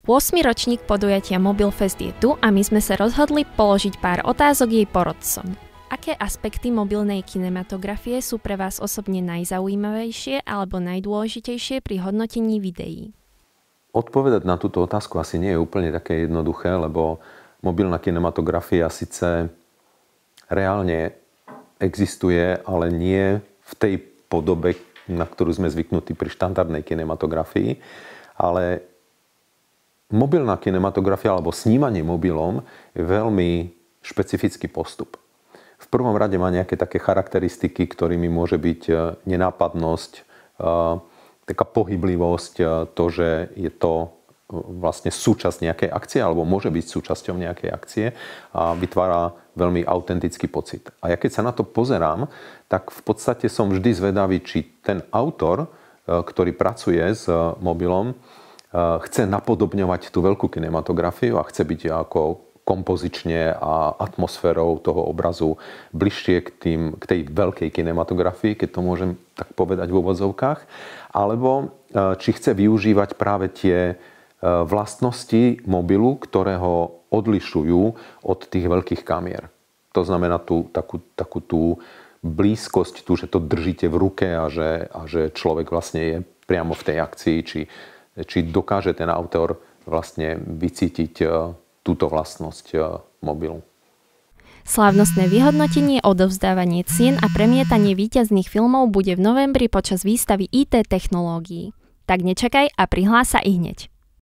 8. ročník podujatia Mobilfest je tu a my sme sa rozhodli položiť pár otázok jej porodcom. Aké aspekty mobilnej kinematografie sú pre vás osobne najzaujímavejšie alebo najdôležitejšie pri hodnotení videí? Odpovedať na túto otázku asi nie je úplne také jednoduché, lebo mobilná kinematografia síce reálne existuje, ale nie v tej podobe, na ktorú sme zvyknutí pri štandardnej kinematografii. Ale mobilná kinematografia alebo snímanie mobilom je veľmi špecifický postup. V prvom rade má nejaké také charakteristiky, ktorými môže byť nenápadnosť, taká pohyblivosť, to, že je to vlastne súčasť nejakej akcie alebo môže byť súčasťou nejakej akcie a vytvára veľmi autentický pocit. A ja keď sa na to pozerám, tak v podstate som vždy zvedavý, či ten autor, ktorý pracuje s mobilom, chce napodobňovať tú veľkú kinematografiu a chce byť ako kompozične a atmosférou toho obrazu bližšie k tej veľkej kinematografii, keď to môžem tak povedať v úvodzovkách, alebo či chce využívať práve tie vlastnosti mobilu, ktoré ho odlišujú od tých veľkých kamier. To znamená takú tú blízkosť, že to držíte v ruke a že človek vlastne je priamo v tej akcii, či dokáže ten autor vlastne vycítiť túto vlastnosť mobilu. Slávnostné vyhodnotenie, odovzdávanie cien a premietanie víťazných filmov bude v novembri počas výstavy IT technológií. Tak nečakaj a prihlás sa ihneď.